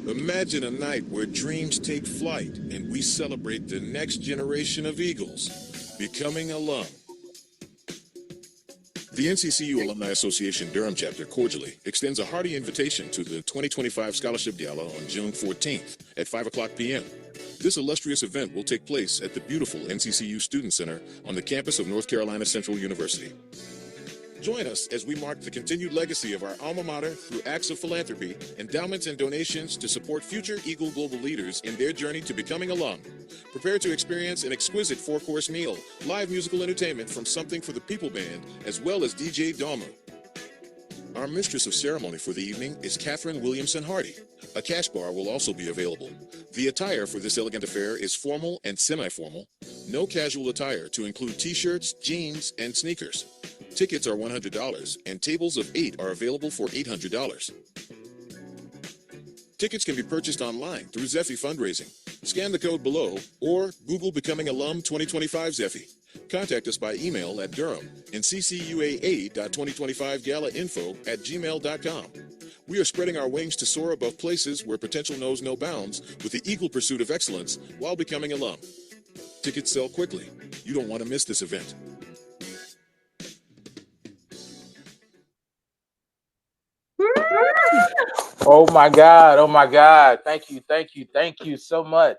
Imagine a night where dreams take flight and we celebrate the next generation of Eagles becoming alum. The NCCU Alumni Association Durham Chapter cordially extends a hearty invitation to the 2025 Scholarship Gala on June 14th at 5 o'clock p.m. This illustrious event will take place at the beautiful NCCU Student Center on the campus of North Carolina Central University. Join us as we mark the continued legacy of our alma mater through acts of philanthropy, endowments, and donations to support future Eagle Global leaders in their journey to becoming alum. Prepare to experience an exquisite four-course meal, live musical entertainment from Something for the People Band, as well as DJ Dahmer. Our mistress of ceremony for the evening is Catherine Williamson Hardy. A cash bar will also be available. The attire for this elegant affair is formal and semi-formal. No casual attire to include t-shirts, jeans, and sneakers. Tickets are $100, and tables of 8 are available for $800. Tickets can be purchased online through Zeffy Fundraising. Scan the code below or Google Becoming Alum 2025 Zeffy. Contact us by email at Durham, NCCUAA.2025galainfo@gmail.com. We are spreading our wings to soar above places where potential knows no bounds with the eagle pursuit of excellence while becoming alum. Tickets sell quickly. You don't want to miss this event. Oh my God. Oh my God. Thank you. Thank you. Thank you so much.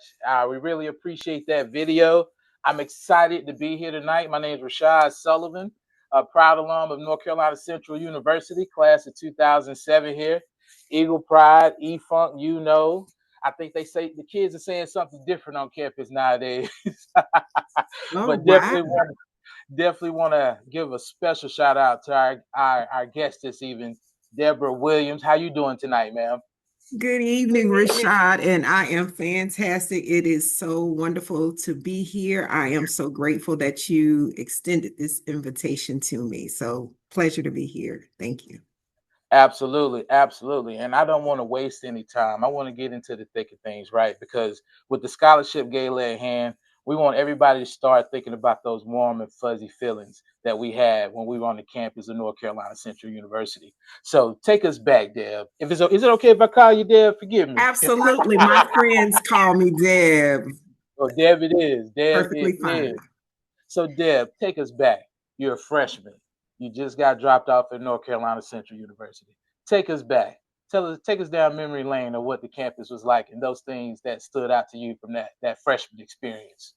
We really appreciate that video. I'm excited to be here tonight. My name is Rashad Sullivan, a proud alum of North Carolina Central University, class of 2007 here. Eagle Pride, E-Funk, you know. I think they say the kids are saying something different on campus nowadays. But definitely want to give a special shout out to our guest this evening, Deborah Williams. How you doing tonight, ma'am? Good evening, Rashad, and I am fantastic. It is so wonderful to be here. I am so grateful that you extended this invitation to me. So pleasure to be here. Thank you. Absolutely, absolutely. And I don't want to waste any time. I want to get into the thick of things, right? Because with the scholarship gala at hand, we want everybody to start thinking about those warm and fuzzy feelings that we had when we were on the campus of North Carolina Central University. So take us back, Deb. Is it okay if I call you Deb? Forgive me. Absolutely. My friends call me Deb. Oh, Deb it is. Deb Perfectly it fine. is. So Deb, take us back. You're a freshman. You just got dropped off at North Carolina Central University. Take us back. Take us down memory lane of what the campus was like and those things that stood out to you from that freshman experience.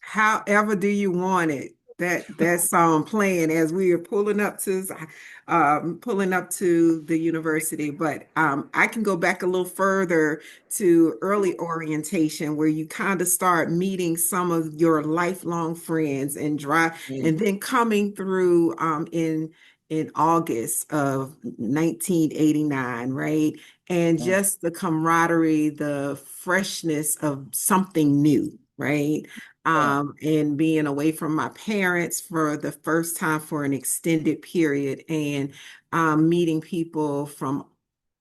However do you want it? That song playing as we are pulling up to the university, but I can go back a little further to early orientation where you kind of start meeting some of your lifelong friends and then coming through in August of 1989, right? And just the camaraderie, the freshness of something new, right? And being away from my parents for the first time for an extended period and meeting people from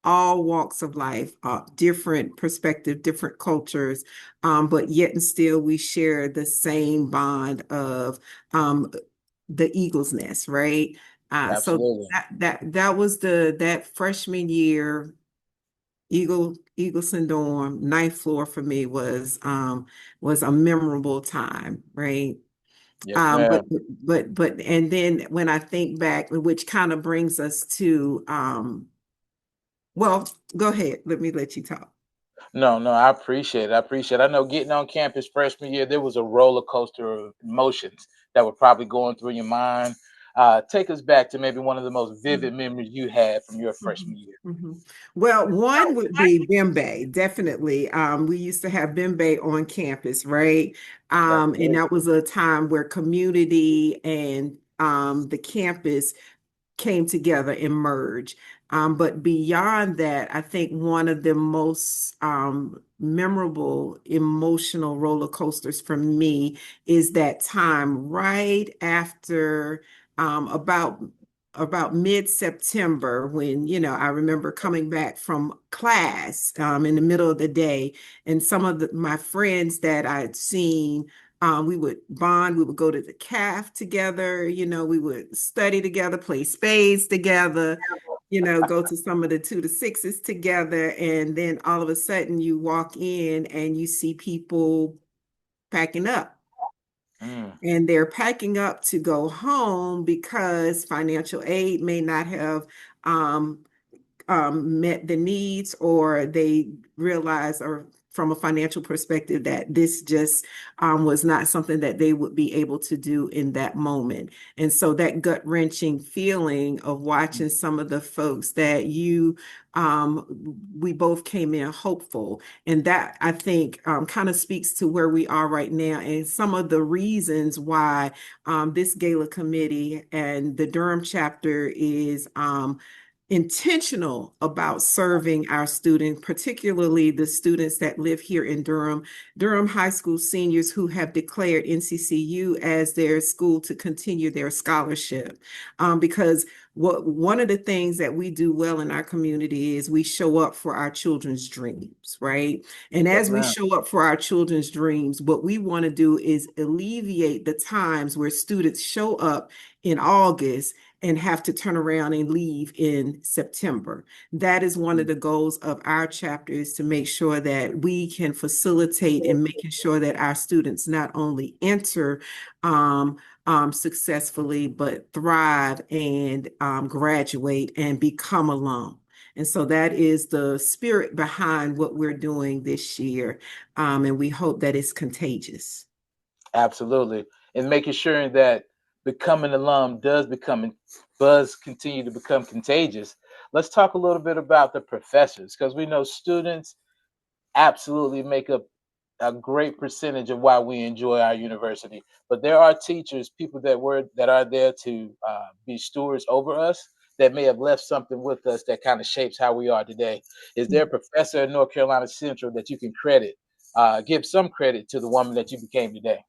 all walks of life, different perspective, different cultures, but yet and still we share the same bond of the Eagle's Nest, right? So that was that freshman year. Eagleson dorm, ninth floor for me was a memorable time, right? Yes, ma'am. But and then when I think back, which kind of brings us to well, go ahead. Let me let you talk. No, I appreciate it. I know getting on campus freshman year, there was a roller coaster of emotions that were probably going through your mind. Take us back to maybe one of the most vivid memories you had from your freshman year. Well, one would be Bembe, definitely. We used to have Bembe on campus, right? And that was a time where community and the campus came together and merged. But beyond that, I think one of the most memorable emotional roller coasters for me is that time right after about mid-September when, I remember coming back from class in the middle of the day, and some of my friends that I'd seen, we would bond, we would go to the caf together, we would study together, play spades together. go to some of the 2 to 6s together, and then all of a sudden you walk in and you see people packing up. And they're packing up to go home because financial aid may not have met the needs, or they realize, or from a financial perspective, that this just was not something that they would be able to do in that moment. And so that gut-wrenching feeling of watching some of the folks that we both came in hopeful. And that, I think, kind of speaks to where we are right now and some of the reasons why this gala committee and the Durham chapter is intentional about serving our students, particularly the students that live here in Durham High School seniors who have declared NCCU as their school to continue their scholarship. Because one of the things that we do well in our community is we show up for our children's dreams, right? And as we show up for our children's dreams, what we want to do is alleviate the times where students show up in August and have to turn around and leave in September. That is one of the goals of our chapter, is to make sure that we can facilitate in making sure that our students not only enter successfully, but thrive and graduate and become alum. And so that is the spirit behind what we're doing this year. And we hope that it's contagious. Absolutely. And making sure that becoming alum does continue to become contagious. Let's talk a little bit about the professors, because we know students absolutely make up a great percentage of why we enjoy our university. But there are teachers, people that are there to be stewards over us, that may have left something with us that kind of shapes how we are today. Is there a professor at North Carolina Central that you can give some credit to the woman that you became today?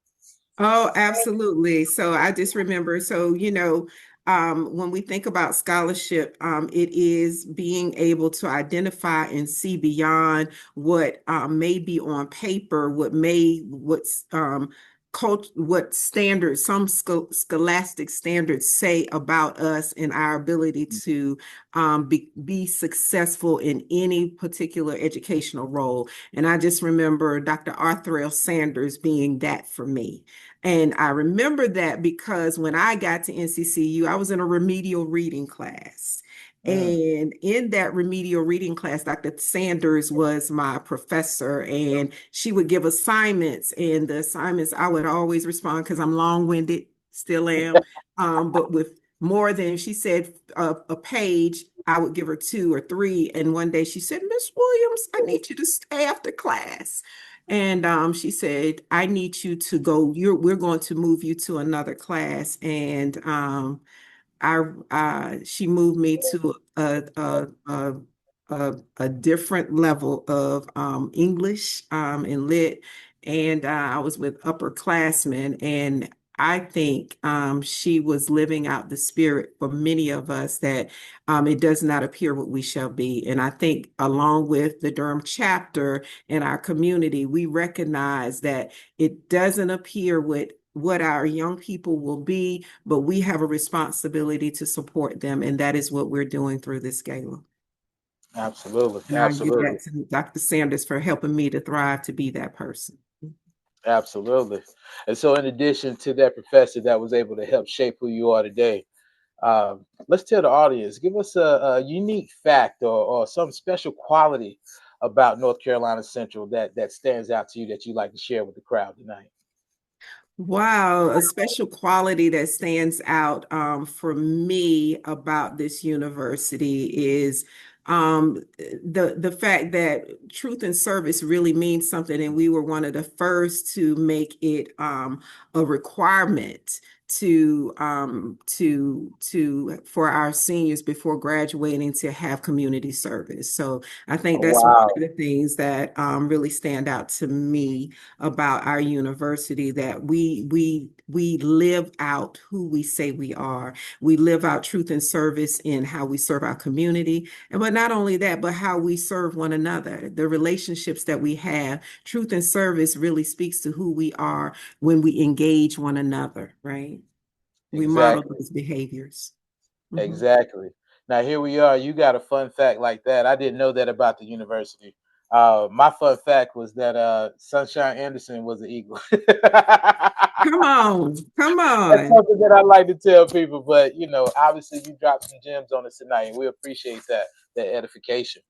Oh, absolutely. So I just remember, when we think about scholarship, it is being able to identify and see beyond what may be on paper, what standards, some scholastic standards say about us and our ability to be successful in any particular educational role. And I just remember Dr. Arthur L. Sanders being that for me. And I remember that because when I got to NCCU, I was in a remedial reading class. And in that remedial reading class, Dr. Sanders was my professor, and she would give assignments. And the assignments, I would always respond because I'm long-winded, still am. But with more than, she said, a page, I would give her 2 or 3. And one day she said, "Miss Williams, I need you to stay after class." And she said, "I need you to go. We're going to move you to another class." And she moved me to a different level of English and lit, and I was with upperclassmen, and I think she was living out the spirit for many of us that it does not appear what we shall be. And I think along with the Durham chapter and our community, we recognize that it doesn't appear what our young people will be, but we have a responsibility to support them. And that is what we're doing through this gala. Absolutely. And I give that to Dr. Sanders for helping me to thrive to be that person. Absolutely. And so in addition to that professor that was able to help shape who you are today, let's tell the audience, give us a unique fact or some special quality about North Carolina Central that stands out to you that you'd like to share with the crowd tonight. Wow, a special quality that stands out for me about this university is the fact that truth and service really means something, and we were one of the first to make it a requirement for our seniors before graduating to have community service. So I think that's one of the things that really stand out to me about our university, that we live out who we say we are. We live out truth and service in how we serve our community, but not only that, but how we serve one another. The relationships that we have, truth and service really speaks to who we are when we engage one another, right? We model those behaviors. Exactly. Now here we are. You got a fun fact like that. I didn't know that about the university. My fun fact was that Sunshine Anderson was an Eagle. Come on, come That's on. something that I like to tell people. But you know, obviously, you dropped some gems on us tonight, and we appreciate that edification.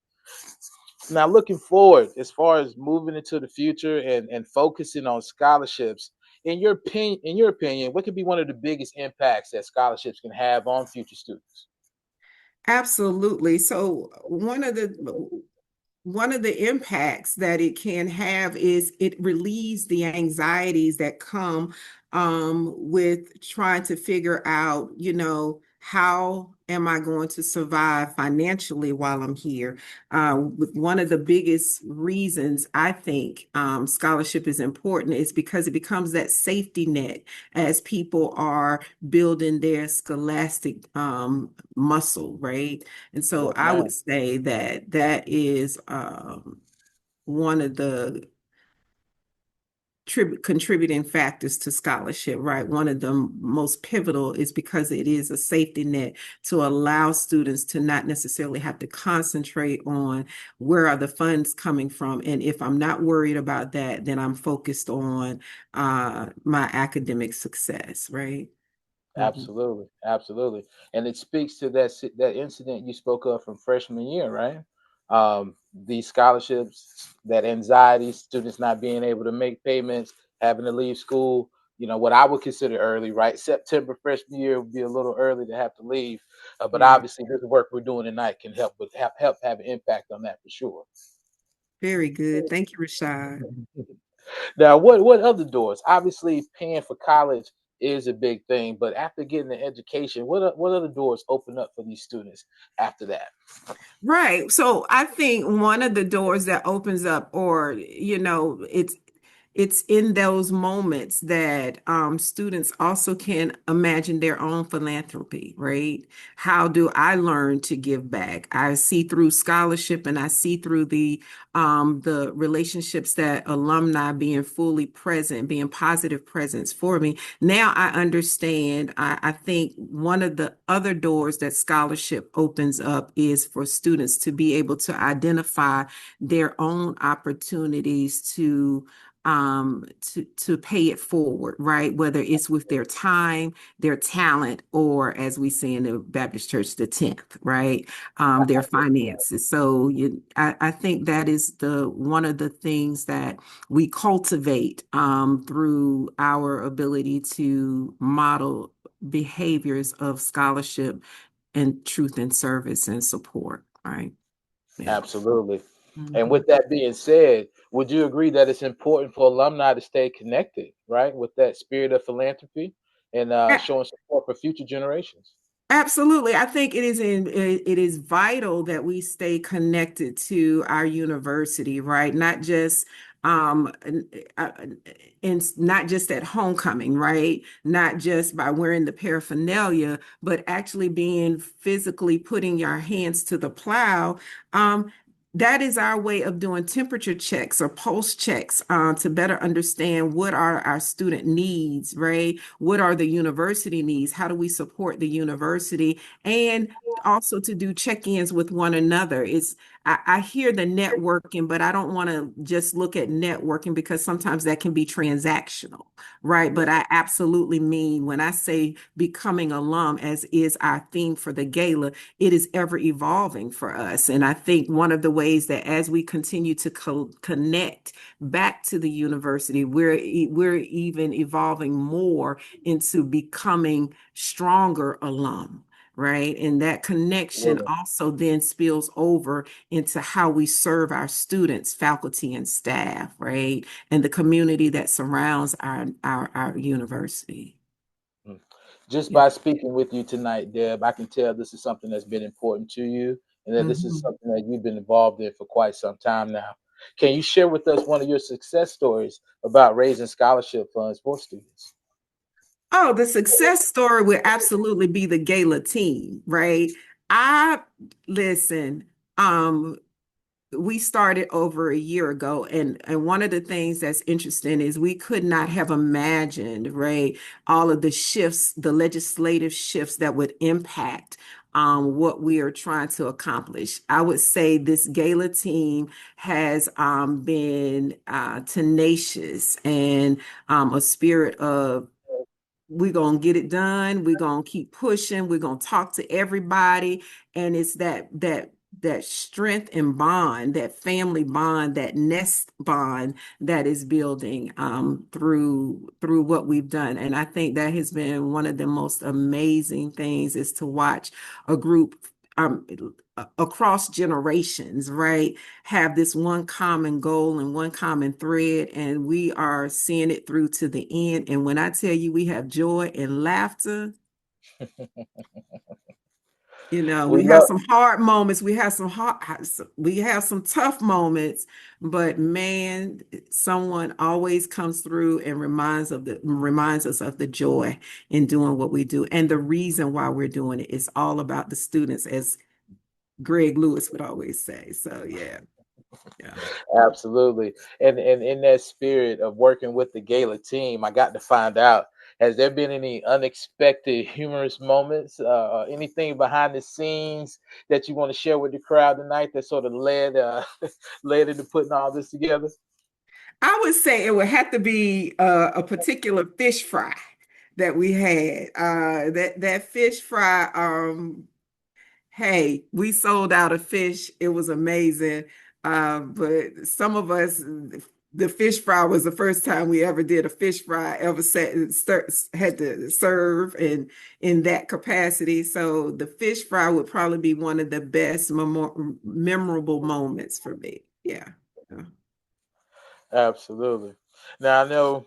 Now, looking forward, as far as moving into the future and focusing on scholarships, in your opinion, what could be one of the biggest impacts that scholarships can have on future students? Absolutely. So one of the impacts that it can have is it relieves the anxieties that come with trying to figure out, how am I going to survive financially while I'm here? One of the biggest reasons I think scholarship is important is because it becomes that safety net as people are building their scholastic muscle, right? And so Yes, I ma'am. would say that that is one of the contributing factors to scholarship, right? One of the most pivotal is because it is a safety net to allow students to not necessarily have to concentrate on where are the funds coming from. And if I'm not worried about that, then I'm focused on my academic success, right? Mhm. Absolutely, absolutely, and it speaks to that incident you spoke of from freshman year, right? These scholarships, that anxiety, students not being able to make payments, having to leave school. You know what I would consider early, right? September freshman year would be a little early to have to leave, but Yeah, obviously this work we're doing tonight can help have an impact on that for sure. very good. Thank you, Rashad. Now, what other doors? Obviously, paying for college is a big thing, but after getting the education, what other doors open up for these students after that? Right. So I think one of the doors that opens up, or it's in those moments that students also can imagine their own philanthropy, right? How do I learn to give back? I see through scholarship and I see through the relationships that alumni being fully present, being positive presence for me. Now I understand. I think one of the other doors that scholarship opens up is for students to be able to identify their own opportunities to pay it forward, right? Whether it's with their time, their talent, or as we say in the Baptist church, the 10th, right? Their finances. So I think that is the one of the things that we cultivate through our ability to model behaviors of scholarship and truth and service and support, right? Yeah. Absolutely. And Mhm. with that being said, would you agree that it's important for alumni to stay connected, right, with that spirit of philanthropy and showing support for future generations? Absolutely. I think it is vital that we stay connected to our university, right? Not just uh, not just at homecoming, right? Not just by wearing the paraphernalia, but actually being physically putting your hands to the plow. Um, that is our way of doing temperature checks or pulse checks to better understand what are our student needs, right? What are the university needs? How do we support the university? And also to do check-ins with one another. I hear the networking, but I don't want to just look at networking because sometimes that can be transactional, right? But I absolutely mean when I say becoming alum, as is our theme for the gala, it is ever evolving for us. And I think one of the ways that as we continue to connect back to the university, we're even evolving more into becoming stronger alum, right? And that connection Absolutely. also then spills over into how we serve our students, faculty, and staff, right? And the community that surrounds our university. Mm. Just Yeah. by speaking with you tonight, Deb, I can tell this is something that's been important to you and that this is Mhm. something that you've been involved in for quite some time now. Can you share with us one of your success stories about raising scholarship funds for students? Oh, the success story would absolutely be the gala team, right? I listen, um, we started over a year ago, and one of the things that's interesting is we could not have imagined, right, all of the shifts, the legislative shifts that would impact what we are trying to accomplish. I would say this gala team has been tenacious and a spirit of we're gonna get it done, we're gonna keep pushing, we're gonna talk to everybody. And it's that strength and bond, that family bond, that nest bond that is building through what we've done. And I think that has been one of the most amazing things, is to watch a group um across generations, right, have this one common goal and one common thread, and we are seeing it through to the end. And when I tell you we have joy and laughter, We we have love some hard moments, we have some tough moments, but man, someone always comes through and reminds us of the joy in doing what we do. And the reason why we're doing it is all about the students, as Greg Lewis would always say. So yeah. Absolutely. And in that spirit of working with the gala team, I got to find out, has there been any unexpected humorous moments, anything behind the scenes that you want to share with the crowd tonight that sort of led led into putting all this together? I would say it would have to be a particular fish fry that we had. That fish fry. Hey, we sold out of fish. It was amazing. But some of us, the fish fry was the first time we ever did a fish fry, had to serve in that capacity. So the fish fry would probably be one of the best memorable moments for me. Yeah. Absolutely. Now I know,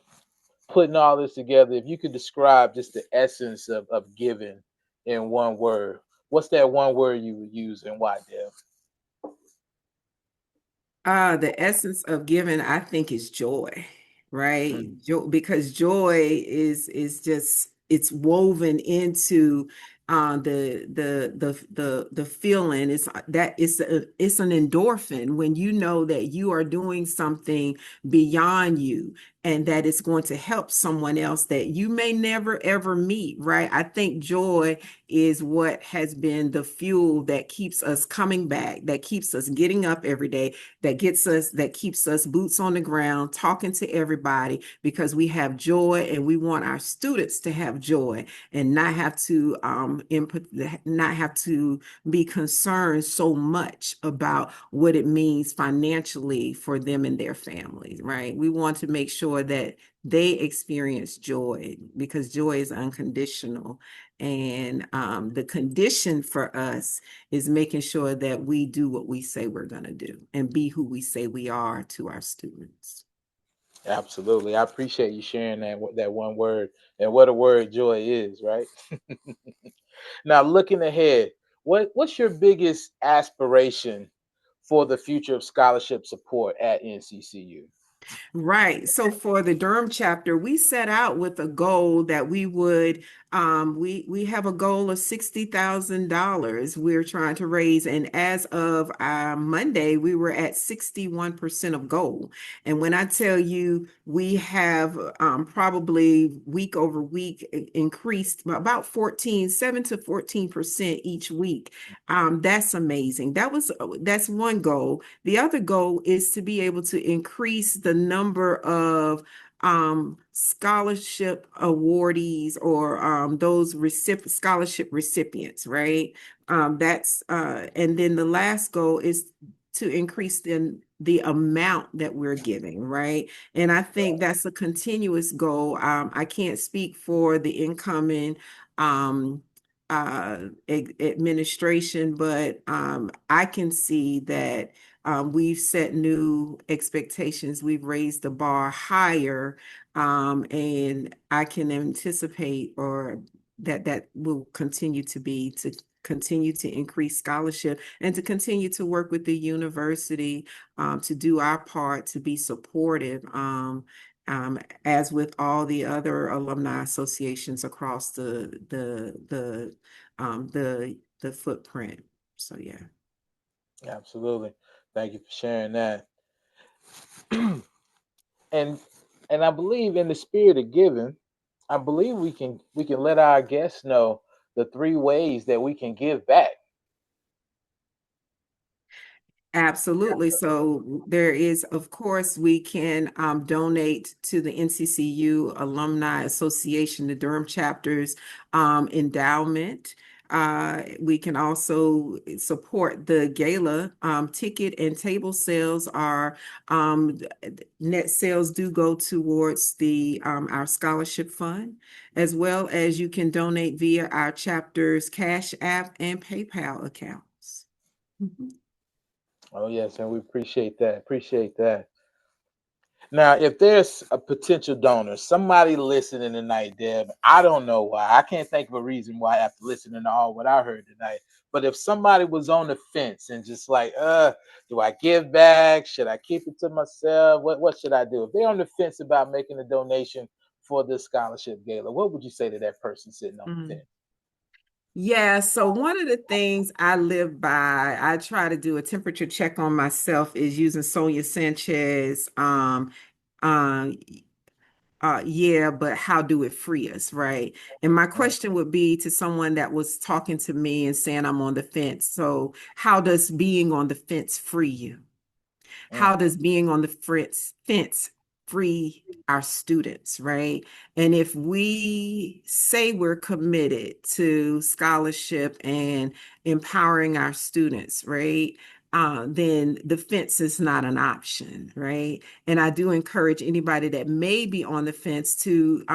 putting all this together, if you could describe just the essence of giving in one word, what's that one word you would use and why, Dev? The essence of giving, I think, is joy, right? Joy, because joy is just, it's woven into the feeling. It's an endorphin when you know that you are doing something beyond you, and that it's going to help someone else that you may never ever meet, right? I think joy is what has been the fuel that keeps us coming back, that keeps us getting up every day, that keeps us boots on the ground, talking to everybody, because we have joy, and we want our students to have joy and not have to not have to be concerned so much about what it means financially for them and their families, right? We want to make sure that they experience joy, because joy is unconditional. And the condition for us is making sure that we do what we say we're going to do and be who we say we are to our students. Absolutely. I appreciate you sharing that one word, and what a word joy is, right? Now, looking ahead, what's your biggest aspiration for the future of scholarship support at NCCU? Right. So for the Durham chapter, we set out with a goal that we would we have a goal of $60,000 we're trying to raise. And as of Monday, we were at 61% of goal. And when I tell you we have probably week over week increased about 7 to 14% each week. That's amazing. That's one goal. The other goal is to be able to increase the number of scholarship awardees, or those scholarship recipients, right? And then the last goal is to increase the amount that we're giving, right? And I think that's a continuous goal. I can't speak for the incoming administration, but I can see that we've set new expectations. We've raised the bar higher, and I can anticipate, or that will continue to continue to increase scholarship, and to continue to work with the university to do our part to be supportive. As with all the other alumni associations across the footprint. So yeah. Absolutely. Thank you for sharing that. and I believe, in the spirit of giving, I believe we can let our guests know the three ways that we can give back. Absolutely. So there is, of course, we can donate to the NCCU Alumni Association, the Durham Chapter's endowment. We can also support the gala. Ticket and table sales are net sales do go towards the our scholarship fund, as well as you can donate via our chapter's Cash App and PayPal accounts. Mhm. Oh yes, and we appreciate that. Appreciate that. Now, if there's a potential donor, somebody listening tonight, Deb, I don't know why. I can't think of a reason why after listening to all what I heard tonight. But if somebody was on the fence and just like, do I give back? Should I keep it to myself? What should I do? If they're on the fence about making a donation for this scholarship gala, what would you say to that person sitting on the Mm. fence? Yeah, so one of the things I live by, I try to do a temperature check on myself is using Sonia Sanchez, uh, yeah, but how do it free us, right? And my Mm, question would be to someone that was talking to me and saying I'm on the fence. So how does being on the fence free you? mm, How does being on the fence free our students, right? And if we say we're committed to scholarship and empowering our students, right? Then the fence is not an option, right? And I do encourage anybody that may be on the fence to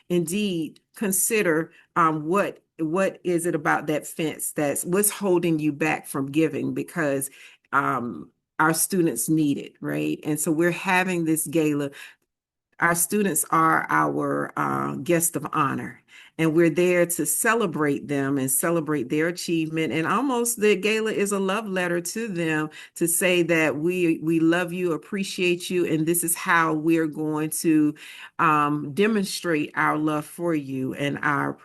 indeed consider what is it about that fence that's what's holding you back from giving, because um, our students need it, right? And so we're having this gala. Our students are our guest of honor, and we're there to celebrate them and celebrate their achievement. And almost the gala is a love letter to them to say that we love you, appreciate you, and this is how we're going to demonstrate our love for you and our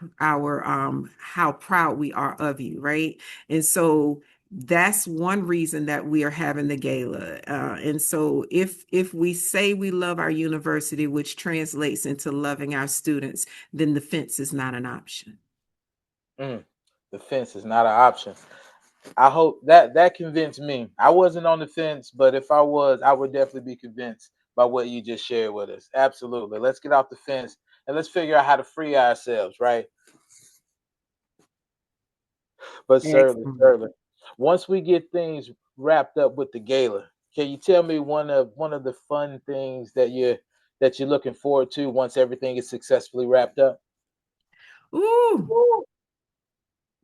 how proud we are of you, right? And so that's one reason that we are having the gala. And so if we say we love our university, which translates into loving our students, then the fence is not an option. mm. The fence is not an option. I hope that convinced me. I wasn't on the fence, but if I was, I would definitely be convinced by what you just shared with us. Absolutely. Let's get off the fence and let's figure out how to free ourselves, right? But certainly, Excellent. certainly. Once we get things wrapped up with the gala, can you tell me one of the fun things that you're looking forward to once everything is successfully wrapped up? Ooh.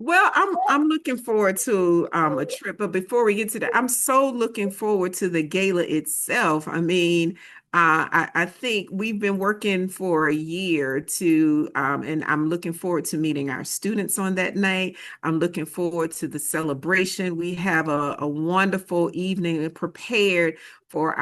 Well, I'm looking forward to a trip, but before we get to that, I'm so looking forward to the gala itself. I mean, I think we've been working for a year to, and I'm looking forward to meeting our students on that night. I'm looking forward to the celebration. We have a wonderful evening prepared for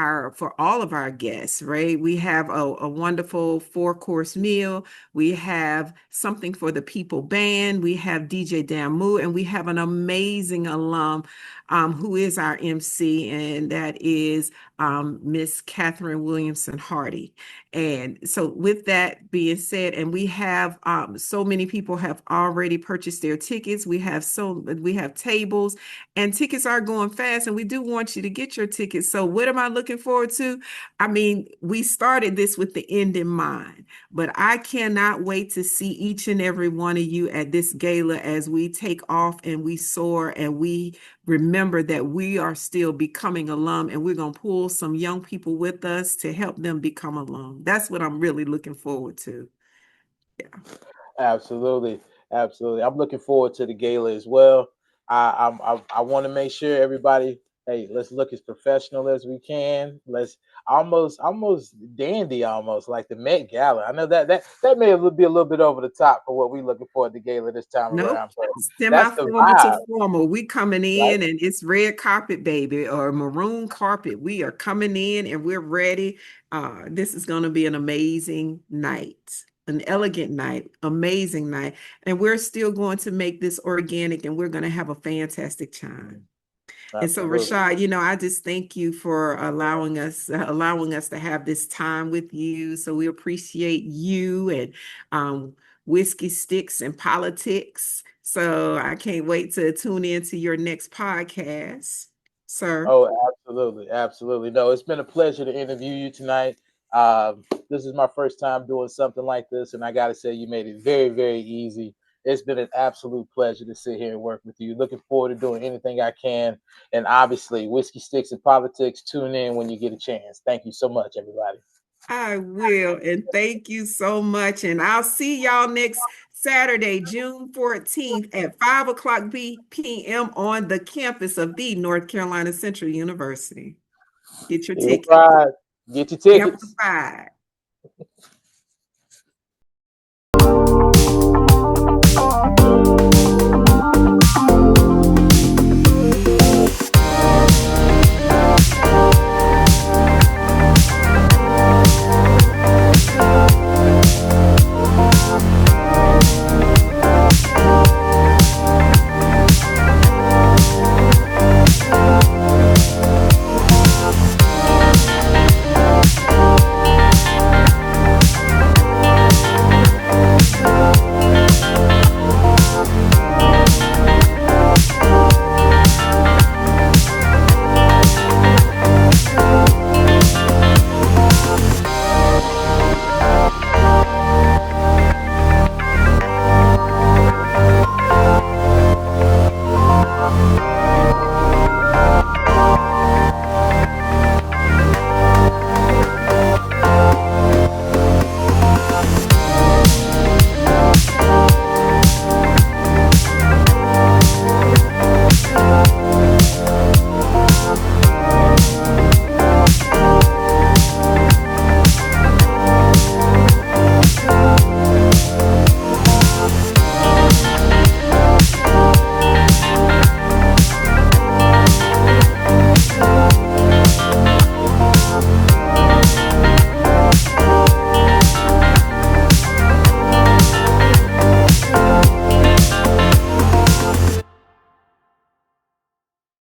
all of our guests, right? We have a wonderful four-course meal. We have something for the people band. We have DJ Damu, and we have an amazing alum who is our MC, and that is Miss Catherine Williamson Hardy. And so, with that being said, and we have so many people have already purchased their tickets. We have tables, and tickets are going fast, and we do want you to get your tickets. So, what am I looking forward to? I mean, we started this with the end in mind. But I cannot wait to see each and every one of you at this gala as we take off and we soar and we remember that we are still becoming alum, and we're going to pull some young people with us to help them become alum. That's what I'm really looking forward to. Yeah. Absolutely, absolutely. I'm looking forward to the gala as well. I want to make sure everybody, hey, let's look as professional as we can. Let's almost dandy, almost like the Met Gala. I know that may be a little bit over the top for what we're looking for at the gala this time Nope. around, but that's the Semi-formal to vibe, formal. We coming right? in and it's red carpet, baby, or maroon carpet. We are coming in and we're ready. This is going to be an amazing night, an elegant night, amazing night. And we're still going to make this organic, and we're going to have a fantastic time. And so, Absolutely. Rashad, I just thank you for allowing us to have this time with you. So we appreciate you and whiskey sticks and politics. So I can't wait to tune into your next podcast, sir. Oh, absolutely, absolutely. No, it's been a pleasure to interview you tonight. This is my first time doing something like this, and I got to say, you made it very, very easy. It's been an absolute pleasure to sit here and work with you. Looking forward to doing anything I can. And obviously, Whiskey Sticks and Politics, tune in when you get a chance. Thank you so much, everybody. I will. And thank you so much. And I'll see y'all next Saturday, June 14th at 5 o'clock p.m. on the campus of the North Carolina Central University. Get your All ticket. right. Get your tickets. Amplified.